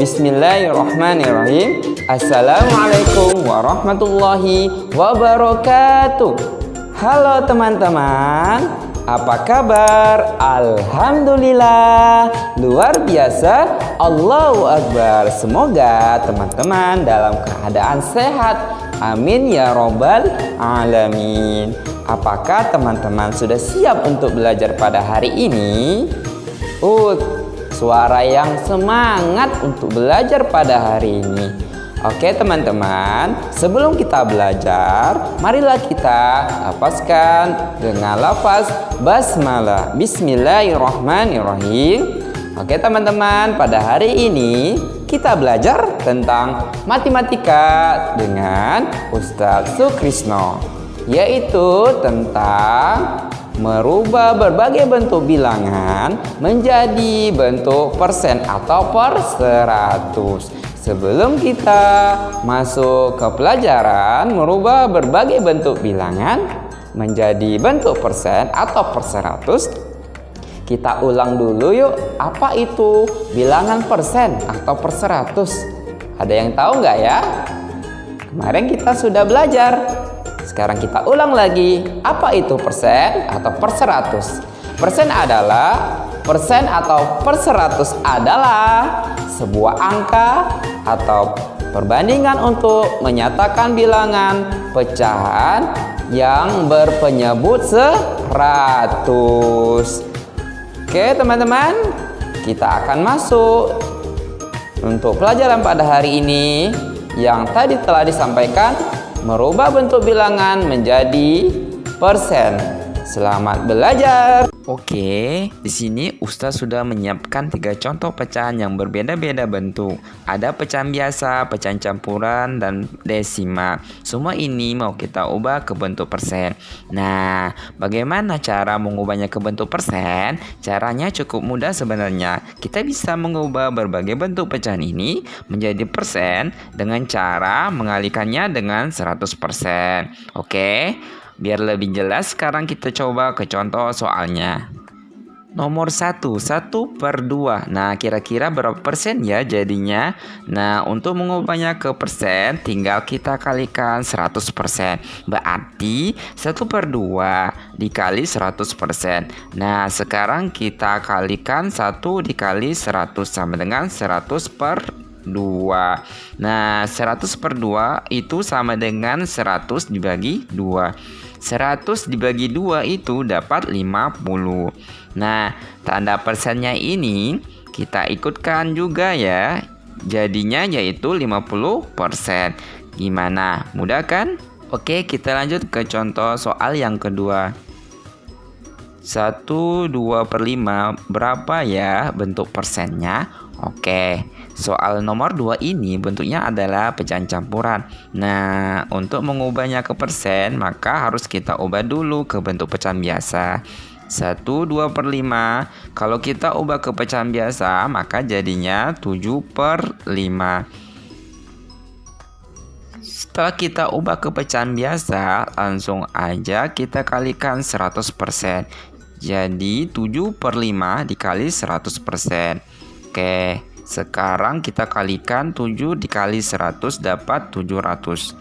Bismillahirrahmanirrahim. Assalamualaikum warahmatullahi wabarakatuh. Halo teman-teman, apa kabar? Alhamdulillah, luar biasa. Allahu Akbar. Semoga teman-teman dalam keadaan sehat. Amin ya robbal alamin. Apakah teman-teman sudah siap untuk belajar pada hari ini? Suara yang semangat untuk belajar pada hari ini. Oke teman-teman, sebelum kita belajar, marilah kita hafazkan dengan lafaz basmalah. Bismillahirrahmanirrahim. Oke teman-teman, pada hari ini kita belajar tentang matematika dengan Ustadz Sukrisno, yaitu tentang merubah berbagai bentuk bilangan menjadi bentuk persen atau per 100. Sebelum kita masuk ke pelajaran merubah berbagai bentuk bilangan menjadi bentuk persen atau per 100, kita ulang dulu yuk, apa itu bilangan persen atau per 100? Ada yang tahu nggak ya? Kemarin kita sudah belajar. Sekarang kita ulang lagi, apa itu persen atau per 100? Persen atau per 100 adalah sebuah angka atau perbandingan untuk menyatakan bilangan pecahan yang berpenyebut 100. Oke teman-teman, kita akan masuk untuk pelajaran pada hari ini yang tadi telah disampaikan, merubah bentuk bilangan menjadi persen. Selamat belajar. Oke, di sini Ustaz sudah menyiapkan 3 contoh pecahan yang berbeda-beda bentuk. Ada pecahan biasa, pecahan campuran, dan desimal. Semua ini mau kita ubah ke bentuk persen. Nah, bagaimana cara mengubahnya ke bentuk persen? Caranya cukup mudah sebenarnya. Kita bisa mengubah berbagai bentuk pecahan ini menjadi persen dengan cara mengalihkannya dengan 100%. Oke? Biar lebih jelas, sekarang kita coba ke contoh soalnya. Nomor 1 per 2. Nah, kira-kira berapa persen ya jadinya? Nah, untuk mengubahnya ke persen, tinggal kita kalikan 100%. Berarti 1 per 2 dikali 100%. Nah, sekarang kita kalikan 1 dikali 100 sama dengan 100 per 2. Nah, 100 per 2 itu sama dengan 100 dibagi 2. 100 dibagi 2 itu dapat 50. Nah, tanda persennya ini kita ikutkan juga ya. Jadinya yaitu 50%. Gimana? Mudah kan? Oke, kita lanjut ke contoh soal yang kedua. 1, 2 per 5 berapa ya bentuk persennya? Oke, soal nomor 2 ini bentuknya adalah pecahan campuran. Nah, untuk mengubahnya ke persen, maka harus kita ubah dulu ke bentuk pecahan biasa. 1, 2 per 5. Kalau kita ubah ke pecahan biasa, maka jadinya 7 per 5. Setelah kita ubah ke pecahan biasa, langsung aja kita kalikan 100%. Jadi 7 per 5 dikali 100%. Oke, sekarang kita kalikan 7 dikali 100 dapat 700.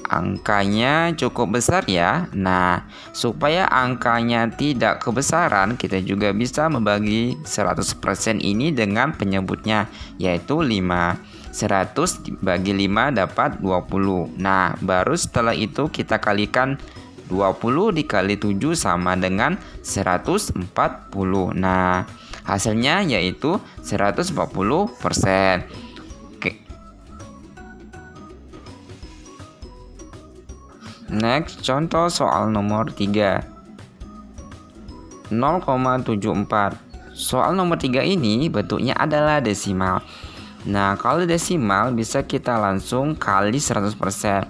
Angkanya cukup besar ya. Nah, supaya angkanya tidak kebesaran, kita juga bisa membagi 100% ini dengan penyebutnya, yaitu 5. 100 dibagi 5 dapat 20. Nah, baru setelah itu kita kalikan 20 dikali 7 sama dengan 140. Nah, hasilnya yaitu 140%. Oke. Next, contoh soal nomor 3. 0,74. Soal nomor 3 ini bentuknya adalah desimal. Nah, kalau desimal bisa kita langsung kali 100%.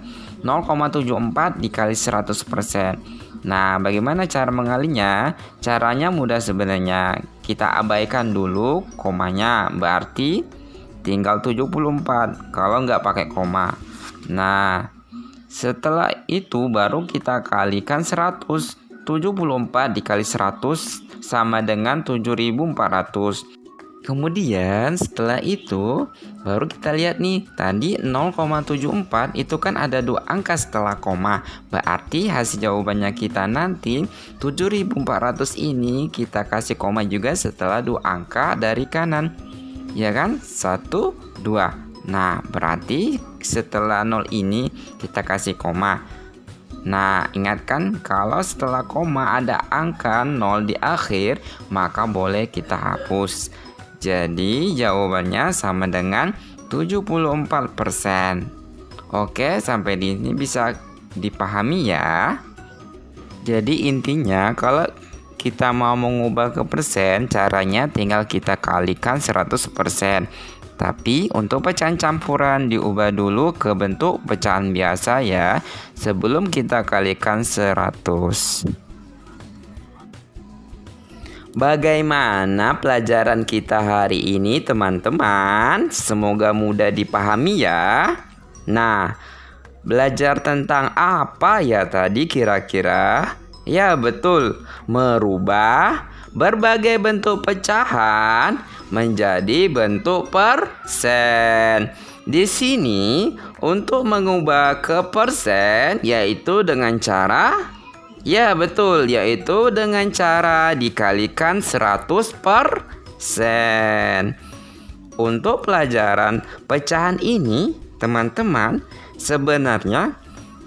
0,74 dikali 100%. Nah, bagaimana cara mengalinya? Caranya mudah sebenarnya. Kita abaikan dulu komanya, berarti tinggal 74 kalau nggak pakai koma. Nah, setelah itu baru kita kalikan 100. 74 dikali 100 sama dengan 7.400. Kemudian setelah itu baru kita lihat nih, tadi 0,74 itu kan ada 2 angka setelah koma. Berarti hasil jawabannya kita nanti 7400 ini kita kasih koma juga setelah 2 angka dari kanan. Ya kan? 1, 2. Nah, berarti setelah 0 ini kita kasih koma. Nah, ingatkan kalau setelah koma ada angka 0 di akhir, maka boleh kita hapus. Jadi jawabannya sama dengan 74%. Oke, sampai di sini bisa dipahami ya. Jadi intinya kalau kita mau mengubah ke persen, caranya tinggal kita kalikan 100%. Tapi untuk pecahan campuran diubah dulu ke bentuk pecahan biasa ya, sebelum kita kalikan 100. Bagaimana pelajaran kita hari ini teman-teman? Semoga mudah dipahami ya. Nah, belajar tentang apa ya tadi kira-kira? Ya betul, merubah berbagai bentuk pecahan menjadi bentuk persen. Di sini untuk mengubah ke persen yaitu dengan cara yaitu dengan cara dikalikan 100%. Untuk pelajaran pecahan ini, teman-teman, sebenarnya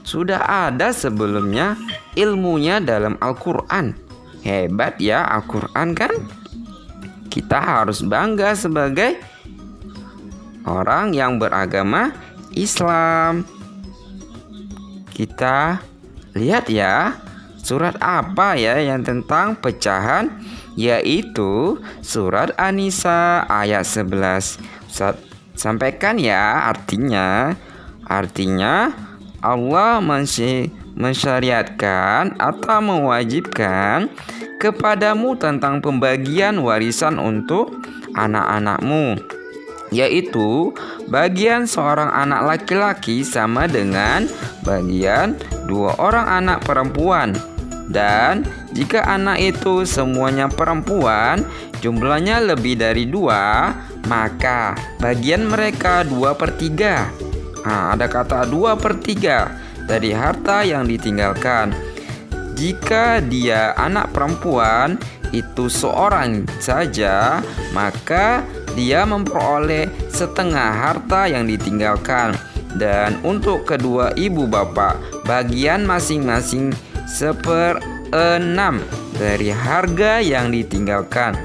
sudah ada sebelumnya ilmunya dalam Al-Quran. Hebat ya Al-Quran kan? Kita harus bangga sebagai orang yang beragama Islam. Kita lihat ya. Surat apa ya yang tentang pecahan? Yaitu surat An-Nisa ayat 11. Sampaikan ya artinya. Artinya Allah mensyariatkan atau mewajibkan kepadamu tentang pembagian warisan untuk anak-anakmu, yaitu bagian seorang anak laki-laki sama dengan bagian 2 orang anak perempuan. Dan jika anak itu semuanya perempuan, jumlahnya lebih dari 2, maka bagian mereka 2/3. Nah, ada kata 2/3 dari harta yang ditinggalkan. Jika dia anak perempuan itu seorang saja, maka dia memperoleh setengah harta yang ditinggalkan. Dan untuk kedua ibu bapak, bagian masing-masing 1/6 dari harga yang ditinggalkan,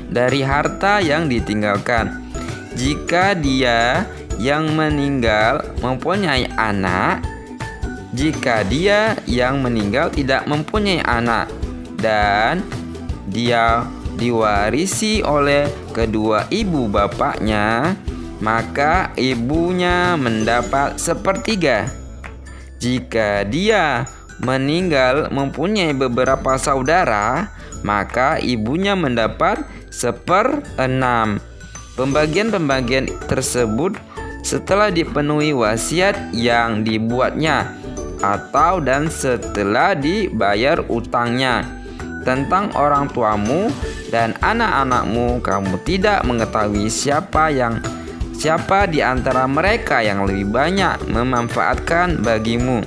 dari harta yang ditinggalkan. Jika dia yang meninggal mempunyai anak, jika dia yang meninggal tidak mempunyai anak dan dia diwarisi oleh kedua ibu bapaknya, maka ibunya mendapat 1/3. Jika dia meninggal mempunyai beberapa saudara, maka ibunya mendapat 1/6. Pembagian-pembagian tersebut setelah dipenuhi wasiat yang dibuatnya atau dan setelah dibayar utangnya. Tentang orang tuamu dan anak-anakmu kamu tidak mengetahui siapa di antara mereka yang lebih banyak memanfaatkan bagimu.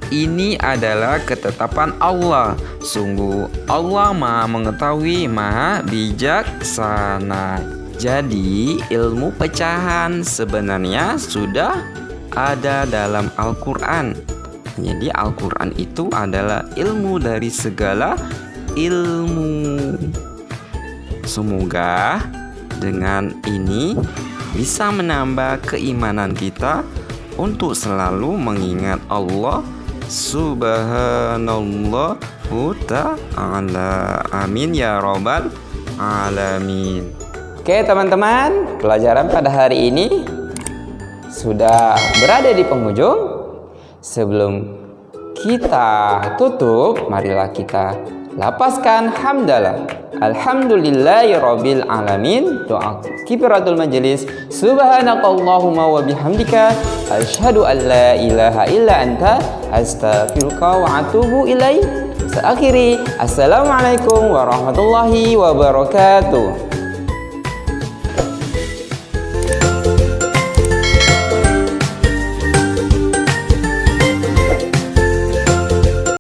Ini adalah ketetapan Allah. Sungguh Allah Maha mengetahui, Maha bijaksana. Jadi ilmu pecahan sebenarnya sudah ada dalam Al-Quran. Jadi Al-Quran itu adalah ilmu dari segala ilmu. Semoga dengan ini bisa menambah keimanan kita untuk selalu mengingat Allah Subhanallahu ta'ala. Amin ya rabbal alamin. Oke teman-teman, pelajaran pada hari ini sudah berada di penghujung. Sebelum kita tutup, marilah kita lapaskan hamdalah. Alhamdulillahirabbil alamin. Doa kifaratul majelis. Subhanakallahumma wa bihamdika asyhadu an la ilaha illa anta astaghfiruka wa atubu ilaik. Kita akhiri. Assalamualaikum warahmatullahi wabarakatuh.